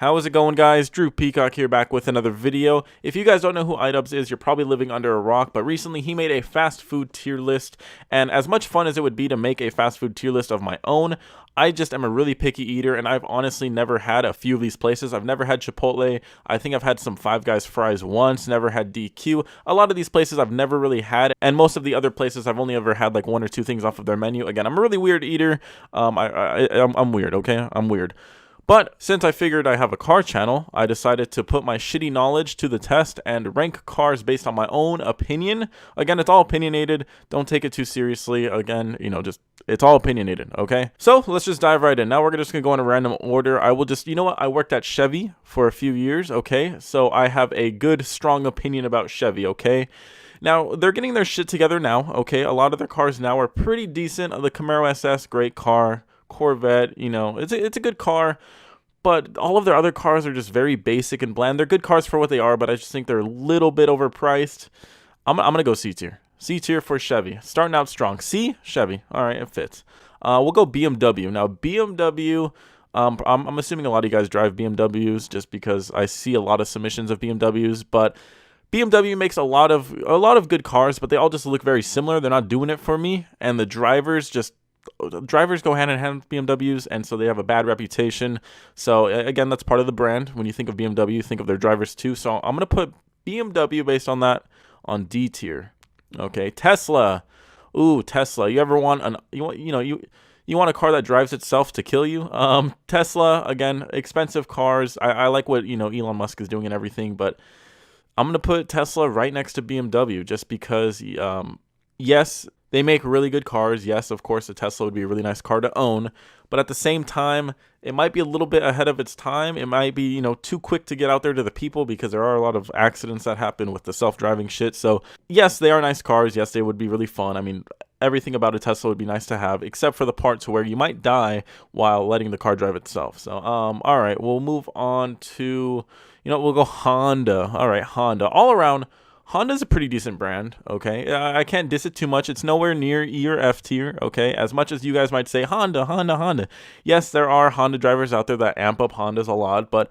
How is it going, guys? Drew Peacock here, back with another video. If you guys don't know who iDubbbz is, you're probably living under a rock, but recently he made a fast food tier list, and as much fun as it would be to make a fast food tier list of my own, I just am a really picky eater, and I've honestly never had a few of these places. I've never had Chipotle. I think I've had some Five Guys fries once, never had DQ. A lot of these places I've never really had, and most of the other places I've only ever had like one or two things off of their menu. Again, I'm a really weird eater. I'm weird, okay? I'm weird. But since I figured I have a car channel, I decided to put my shitty knowledge to the test and rank cars based on my own opinion. Again, it's all opinionated. Don't take it too seriously. Again, it's all opinionated, okay? So let's just dive right in. Now we're just gonna go in a random order. I will just, you know what? I worked at Chevy for a few years, okay? So I have a good, strong opinion about Chevy, okay? Now, they're getting their shit together now, okay? A lot of their cars now are pretty decent. The Camaro SS, great car. Corvette, it's a good car, but all of their other cars are just very basic and bland. They're good cars for what they are, but I just think they're a little bit overpriced. I'm gonna go C tier. C tier for Chevy. Starting out strong. C, Chevy. All right, it fits. We'll go BMW. Now, BMW, I'm assuming a lot of you guys drive BMWs just because I see a lot of submissions of BMWs, but BMW makes a lot of good cars, but they all just look very similar. They're not doing it for me, and the drivers go hand in hand with BMWs, and so they have a bad reputation. So again, that's part of the brand. When you think of BMW, think of their drivers too. So I'm gonna put BMW based on that on D tier. Okay, Tesla. Ooh, Tesla. You ever want you want a car that drives itself to kill you? Tesla, again, expensive cars. I like what Elon Musk is doing and everything, but I'm gonna put Tesla right next to BMW just because yes, they make really good cars. Yes, of course, a Tesla would be a really nice car to own. But at the same time, it might be a little bit ahead of its time. It might be, too quick to get out there to the people because there are a lot of accidents that happen with the self-driving shit. So, yes, they are nice cars. Yes, they would be really fun. I mean, everything about a Tesla would be nice to have, except for the parts where you might die while letting the car drive itself. So, all right, we'll move on to, we'll go Honda. All right, Honda. All around, Honda's a pretty decent brand, okay? I can't diss it too much. It's nowhere near E or F tier, okay? As much as you guys might say, Honda. Yes, there are Honda drivers out there that amp up Hondas a lot, but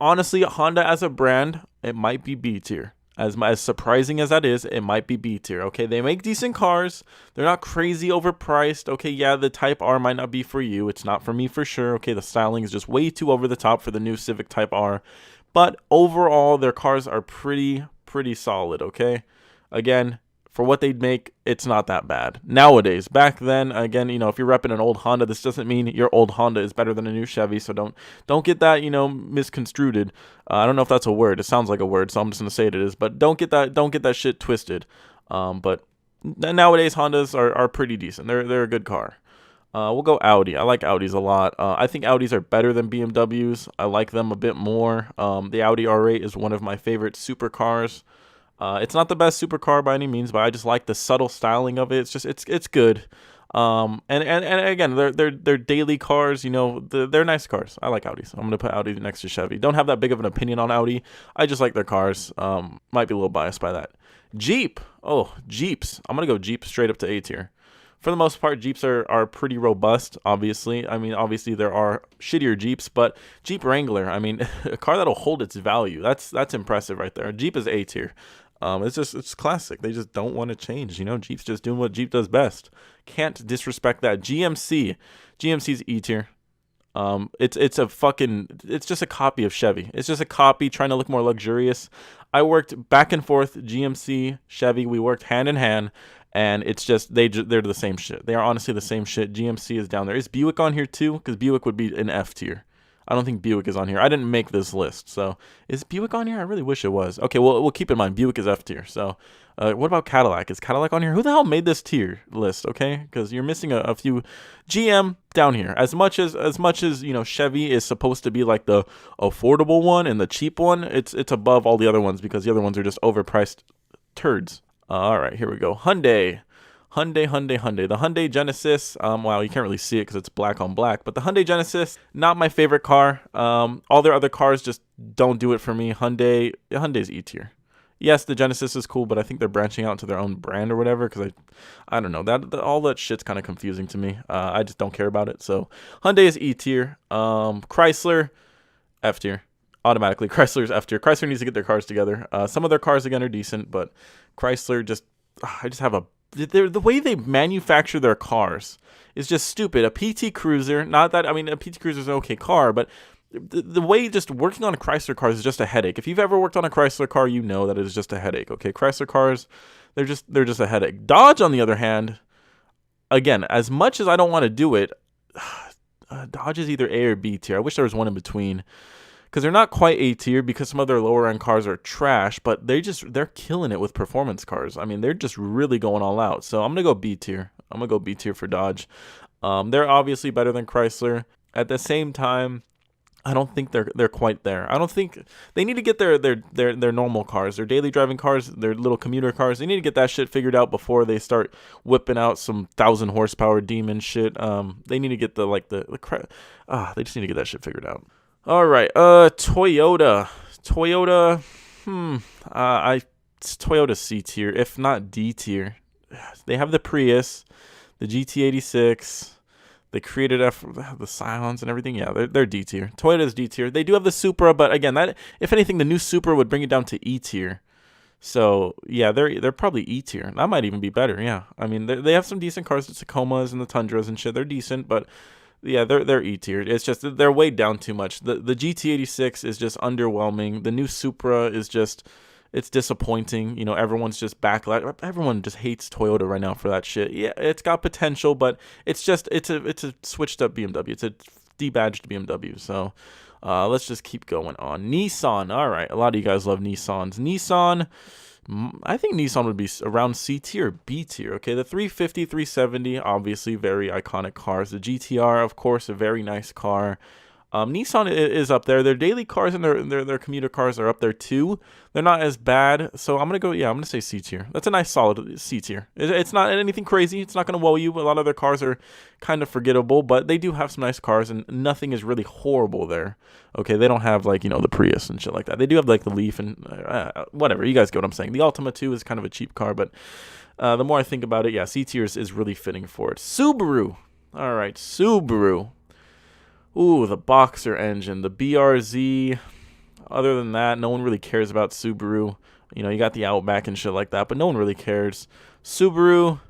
honestly, Honda as a brand, it might be B tier. As surprising as that is, it might be B tier, okay? They make decent cars. They're not crazy overpriced, okay? Yeah, the Type R might not be for you. It's not for me for sure, okay? The styling is just way too over the top for the new Civic Type R. But overall, their cars are pretty solid, okay? Again, for what they'd make, it's not that bad. Nowadays, back then, again, if you're repping an old Honda, this doesn't mean your old Honda is better than a new Chevy, so don't get that, misconstrued. I don't know if that's a word. It sounds like a word, so I'm just gonna say it is, but don't get that shit twisted. But nowadays, Hondas are pretty decent. They're a good car. We'll go Audi. I like Audis a lot. I think Audis are better than BMWs. I like them a bit more. The Audi R8 is one of my favorite supercars. It's not the best supercar by any means, but I just like the subtle styling of it. It's good. And again, they're daily cars. They're nice cars. I like Audis. I'm gonna put Audi next to Chevy. Don't have that big of an opinion on Audi. I just like their cars. Might be a little biased by that. Jeep. Oh, Jeeps. I'm gonna go Jeep straight up to A tier. For the most part, Jeeps are pretty robust, obviously. I mean, obviously there are shittier Jeeps, but Jeep Wrangler, I mean, a car that'll hold its value. That's impressive right there. Jeep is A tier. It's classic. They just don't want to change. Jeep's just doing what Jeep does best. Can't disrespect that. GMC's E tier. It's just a copy of Chevy. It's just a copy trying to look more luxurious. I worked back and forth, GMC, Chevy. We worked hand in hand. And it's just, they're the same shit. They are honestly the same shit. GMC is down there. Is Buick on here too? Because Buick would be an F tier. I don't think Buick is on here. I didn't make this list. So is Buick on here? I really wish it was. Okay, well, we'll keep in mind Buick is F tier. So what about Cadillac? Is Cadillac on here? Who the hell made this tier list? Okay, because you're missing a few. GM down here. As much as Chevy is supposed to be like the affordable one and the cheap one, it's above all the other ones because the other ones are just overpriced turds. All right, here we go. Hyundai. The Hyundai Genesis. Wow, you can't really see it because it's black on black. But the Hyundai Genesis, not my favorite car. All their other cars just don't do it for me. Hyundai's E tier. Yes, the Genesis is cool, but I think they're branching out to their own brand or whatever. Because I don't know. All that shit's kind of confusing to me. I just don't care about it. So Hyundai is E tier. Chrysler. F tier. Automatically, Chrysler's F tier. Chrysler needs to get their cars together. Some of their cars, again, are decent, but Chrysler just, I just have a, the way they manufacture their cars is just stupid. A PT Cruiser, not that, I mean, a PT Cruiser is an okay car, but the way just working on a Chrysler cars is just a headache. If you've ever worked on a Chrysler car, you know that it is just a headache, okay? Chrysler cars, they're just a headache. Dodge, on the other hand, again, as much as I don't want to do it, Dodge is either A or B tier. I wish there was one in between, because they're not quite A tier because some of their lower end cars are trash, but they're killing it with performance cars. I mean, they're just really going all out. So I'm gonna go B tier. I'm gonna go B tier for Dodge. They're obviously better than Chrysler. At the same time, I don't think they're quite there. I don't think they need to get their normal cars, their daily driving cars, their little commuter cars. They need to get that shit figured out before they start whipping out some 1,000 horsepower demon shit. They need to get they just need to get that shit figured out. All right, Toyota, it's Toyota C tier, if not D tier. They have the Prius, the GT86. They created the Scions and everything. Yeah, they're D tier. Toyota's D tier. They do have the Supra, but again, that if anything, the new Supra would bring it down to E tier. So yeah, they're probably E tier. That might even be better. Yeah, I mean they have some decent cars, the Tacomas and the Tundras and shit. They're decent, but yeah, they're E tier. It's just they're weighed down too much. The GT86 is just underwhelming. The new Supra is just, it's disappointing. You know, everyone's just backlash. Everyone just hates Toyota right now for that shit. Yeah, it's got potential, but it's a switched up BMW. It's a debadged BMW. So let's just keep going on. Nissan. All right, a lot of you guys love Nissans. Nissan, I think Nissan would be around C tier, B tier. Okay, the 350, 370, obviously very iconic cars. The GTR, of course, a very nice car. Nissan is up there. Their daily cars and their commuter cars are up there too. They're not as bad, so I'm gonna say C tier. That's a nice solid C tier. It's not anything crazy. It's not gonna wow you. A lot of their cars are kind of forgettable, but they do have some nice cars, and nothing is really horrible there. Okay, they don't have like, you know, the Prius and shit like that. They do have like the Leaf and whatever. You guys get what I'm saying. The Altima 2 is kind of a cheap car, but the more I think about it, yeah, C tier is really fitting for it. Subaru. All right, Subaru. Ooh, the Boxer engine, the BRZ. Other than that, no one really cares about Subaru. You know, you got the Outback and shit like that, but no one really cares. Subaru,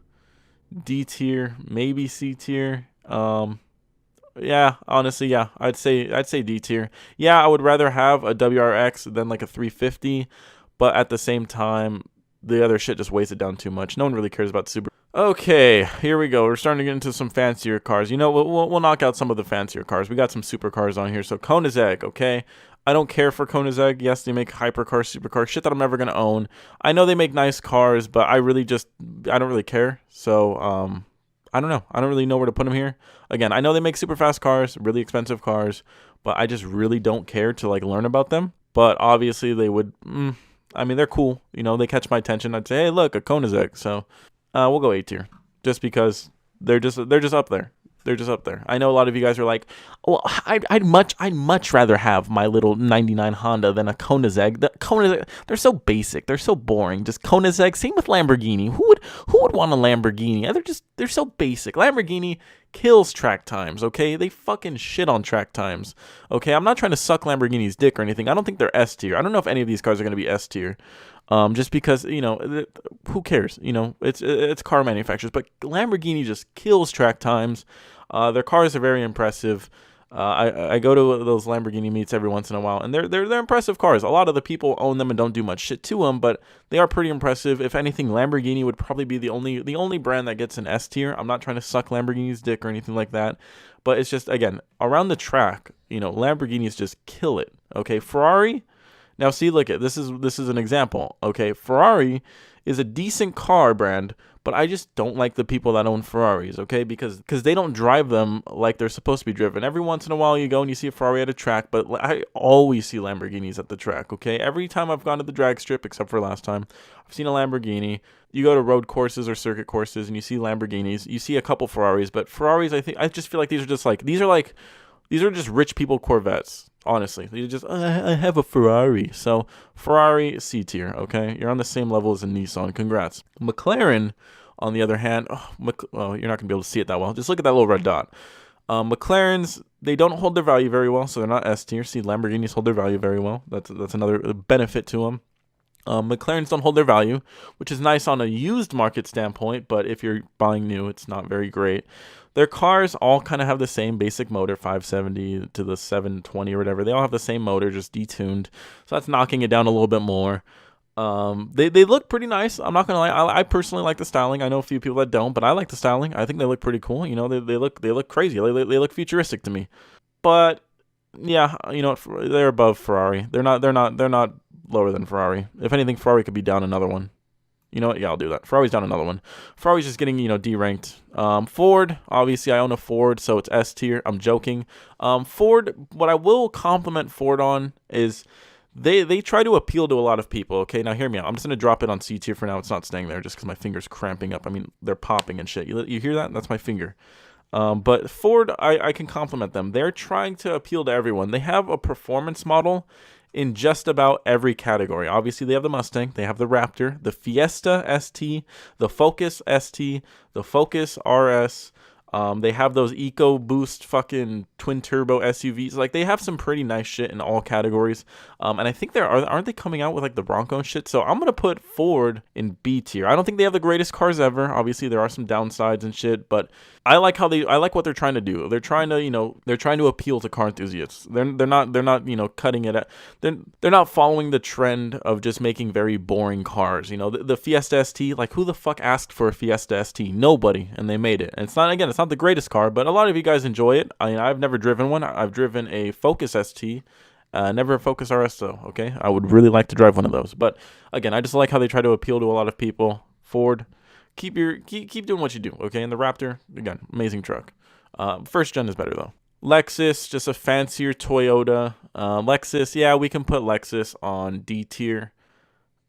D tier, maybe C tier. Yeah, honestly, yeah, I'd say D tier. Yeah, I would rather have a WRX than like a 350, but at the same time, the other shit just weighs it down too much. No one really cares about Subaru. Okay, here we go. We're starting to get into some fancier cars. You know, we'll knock out some of the fancier cars. We got some supercars on here. So Koenigsegg, okay? I don't care for Koenigsegg. Yes, they make hypercars, supercars, shit that I'm never going to own. I know they make nice cars, but I don't really care. So, I don't know. I don't really know where to put them here. Again, I know they make super fast cars, really expensive cars, but I just really don't care to like learn about them. But obviously they would, I mean, they're cool. You know, they catch my attention. I'd say, hey, look, a Koenigsegg. So we'll go A tier, just because they're just up there. They're just up there. I know a lot of you guys are like, well, I'd much rather have my little 99 Honda than a Koenigsegg. The Koenigsegg, they're so basic. They're so boring. Just Koenigsegg. Same with Lamborghini. Who would want a Lamborghini? They're so basic. Lamborghini kills track times, okay? They fucking shit on track times, okay? I'm not trying to suck Lamborghini's dick or anything. I don't think they're S tier. I don't know if any of these cars are going to be S tier. Just because, you know, who cares? You know, it's car manufacturers, but Lamborghini just kills track times. Their cars are very impressive. I go to those Lamborghini meets every once in a while, and they're impressive cars. A lot of the people own them and don't do much shit to them, but they are pretty impressive. If anything, Lamborghini would probably be the only brand that gets an S tier. I'm not trying to suck Lamborghini's dick or anything like that, but it's just, again, around the track, you know, Lamborghinis just kill it. Okay, Ferrari. Now, see, look at this is an example. Okay, Ferrari is a decent car brand, but I just don't like the people that own Ferraris, okay? Because they don't drive them like they're supposed to be driven. Every once in a while you go and you see a Ferrari at a track, but I always see Lamborghinis at the track, okay? Every time I've gone to the drag strip, except for last time, I've seen a Lamborghini. You go to road courses or circuit courses and you see Lamborghinis. You see a couple Ferraris, but Ferraris, I just feel like these are just rich people Corvettes. Honestly, you just, I have a Ferrari. So Ferrari, C tier, okay? You're on the same level as a Nissan. Congrats. McLaren, on the other hand, you're not going to be able to see it that well. Just look at that little red dot. McLaren's They don't hold their value very well, so they're not S tier. See, Lamborghinis hold their value very well. That's another benefit to them. McLarens don't hold their value, which is nice on a used market standpoint, but if you're buying new, it's not very great. Their cars all kind of have the same basic motor, 570 to the 720 or whatever. They all have the same motor, just detuned. So that's knocking it down a little bit more. They look pretty nice. I'm not gonna lie. I personally like the styling. I know a few people that don't, but I like the styling. I think they look pretty cool. You know, they look crazy. They look futuristic to me. But yeah, you know, they're above Ferrari. They're not lower than Ferrari. If anything, Ferrari could be down another one. You know what? Yeah, I'll do that. Ferrari's down another one. Ferrari's just getting, you know, D-ranked. Ford, obviously I own a Ford, so it's S tier. I'm joking. Ford, what I will compliment Ford on is they try to appeal to a lot of people. Okay, now hear me out. I'm just gonna drop it on C tier for now. It's not staying there just because my finger's cramping up. I mean, they're popping and shit. You hear that? That's my finger. But Ford, I can compliment them. They're trying to appeal to everyone. They have a performance model in just about every category. Obviously, they have the Mustang, they have the Raptor, the Fiesta ST, the Focus ST, the Focus RS. They have those EcoBoost fucking twin turbo SUVs. Like, they have some pretty nice shit in all categories. And I think aren't they coming out with like the Bronco and shit? So I'm gonna put Ford in B tier. I don't think they have the greatest cars ever. Obviously, there are some downsides and shit, but I like what they're trying to do. They're trying to appeal to car enthusiasts. They're not you know, cutting it at. They're not following the trend of just making very boring cars. You know, the Fiesta ST, like, who the fuck asked for a Fiesta ST? Nobody, and they made it. And it's not the greatest car, but a lot of you guys enjoy it. I mean, I've never driven one. I've driven a Focus ST. Never a Focus RS though. Okay, I would really like to drive one of those. But again, I just like how they try to appeal to a lot of people. Ford, keep doing what you do. Okay, and the Raptor, again, amazing truck. First gen is better though. Lexus, just a fancier Toyota. Lexus, yeah, we can put Lexus on D tier.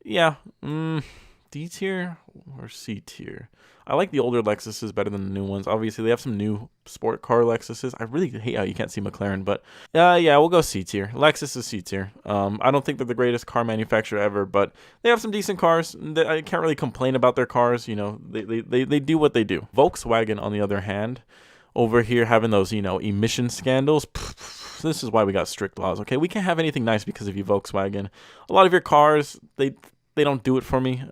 Yeah, D tier or C tier. I like the older Lexuses better than the new ones. Obviously, they have some new sport car Lexuses. I really hate how you can't see McLaren, but yeah, we'll go C tier. Lexus is C tier. I don't think they're the greatest car manufacturer ever, but they have some decent cars. I can't really complain about their cars. You know, they do what they do. Volkswagen, on the other hand, over here having those, you know, emission scandals. This is why we got strict laws. Okay, we can't have anything nice because of you, Volkswagen. A lot of your cars, they don't do it for me.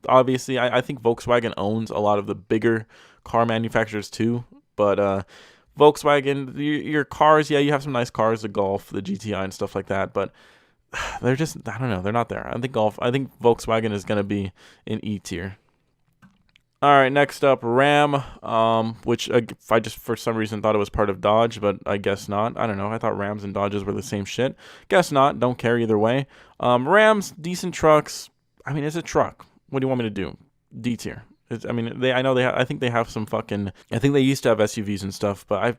Obviously, I think Volkswagen owns a lot of the bigger car manufacturers too. But Volkswagen, your cars, yeah, you have some nice cars, the Golf, the GTI, and stuff like that. But they're just, I don't know, they're not there. I think Volkswagen is gonna be in E tier. All right, next up, Ram, which I just for some reason thought it was part of Dodge, but I guess not. I don't know. I thought Rams and Dodges were the same shit. Guess not. Don't care either way. Rams, decent trucks. I mean, it's a truck. What do you want me to do? D tier. I think they have some fucking. I think they used to have SUVs and stuff, but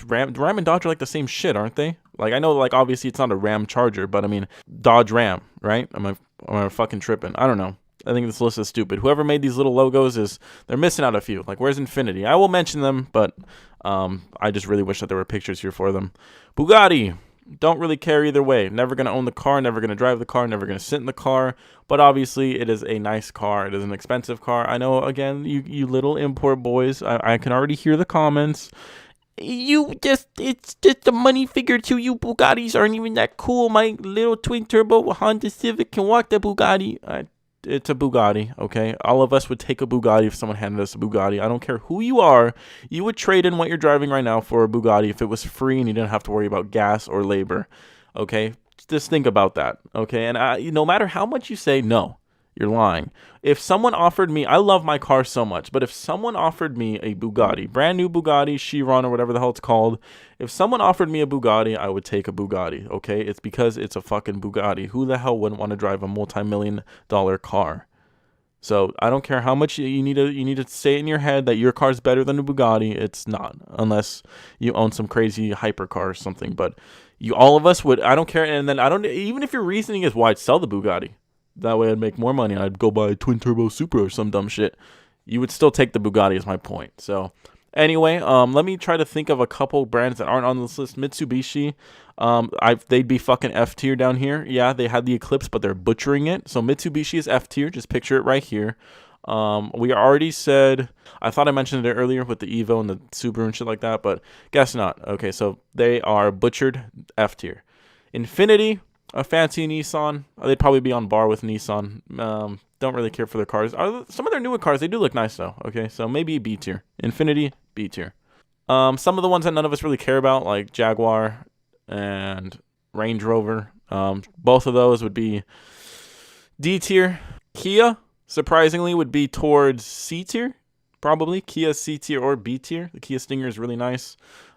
Ram and Dodge are like the same shit, aren't they? Like, I know, like, obviously it's not a Ram Charger, but I mean, Dodge Ram, right? Am I fucking tripping? I don't know. I think this list is stupid. Whoever made these little logos they're missing out a few. Like, where's Infinity? I will mention them, but I just really wish that there were pictures here for them. Bugatti. Don't really care either way. Never going to own the car, never going to drive the car, never going to sit in the car. But obviously, it is a nice car. It is an expensive car. I know, again, you little import boys, I can already hear the comments. It's just a money figure to you. Bugattis aren't even that cool. My little twin turbo Honda Civic can walk the Bugatti. It's a Bugatti, okay? All of us would take a Bugatti if someone handed us a Bugatti. I don't care who you are. You would trade in what you're driving right now for a Bugatti if it was free and you didn't have to worry about gas or labor, okay? Just think about that, okay? And no matter how much you say no, you're lying. If someone offered me, I love my car so much, but if someone offered me a Bugatti, brand new Bugatti, Chiron or whatever the hell it's called, if someone offered me a Bugatti, I would take a Bugatti, okay? It's because it's a fucking Bugatti. Who the hell wouldn't want to drive a multi-million-dollar car? So I don't care how much you need to say in your head that your car's better than a Bugatti. It's not, unless you own some crazy hypercar or something. But all of us would. I don't care. And then even if your reasoning is why I'd sell the Bugatti. That way I'd make more money and I'd go buy a twin turbo Supra or some dumb shit. You would still take the Bugatti is my point. So anyway, let me try to think of a couple brands that aren't on this list. Mitsubishi, they'd be fucking F tier down here. Yeah, they had the Eclipse, but they're butchering it. So Mitsubishi is F tier. Just picture it right here. We already said, I thought I mentioned it earlier with the Evo and the Subaru and shit like that, but guess not. Okay, so they are butchered F tier. Infiniti, a fancy Nissan. They'd probably be on par with Nissan. Don't really care for their cars. Some of their newer cars, they do look nice though. Okay, so maybe B tier. Infiniti, B tier. Some of the ones that none of us really care about, like Jaguar and Range Rover, both of those would be D tier. Kia, surprisingly, would be towards C tier. Probably Kia C tier or B tier. The Kia Stinger is really nice.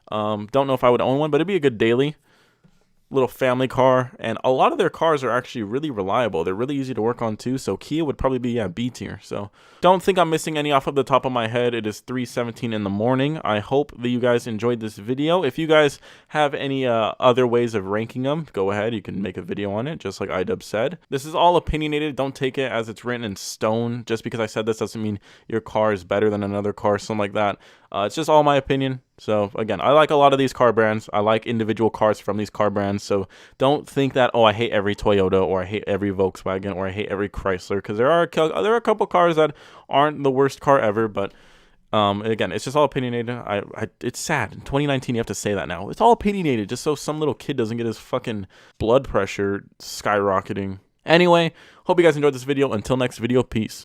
Don't know if I would own one, but it'd be a good daily little family car, and a lot of their cars are actually really reliable. They're really easy to work on too, so Kia would probably be B tier. So don't think I'm missing any off of the top of my head. It is 3:17 in the morning. I hope that you guys enjoyed this video. If you guys have any other ways of ranking them, go ahead, you can make a video on it, just like iDub said. This is all opinionated. Don't take it as it's written in stone. Just because I said this doesn't mean your car is better than another car, something like that. It's just all my opinion. So again, I like a lot of these car brands. I like individual cars from these car brands. So don't think that, oh, I hate every Toyota, or I hate every Volkswagen, or I hate every Chrysler, because there are a couple cars that aren't the worst car ever. But again, it's just all opinionated. It's sad. In 2019, you have to say that now. It's all opinionated, just so some little kid doesn't get his fucking blood pressure skyrocketing. Anyway, hope you guys enjoyed this video. Until next video, peace.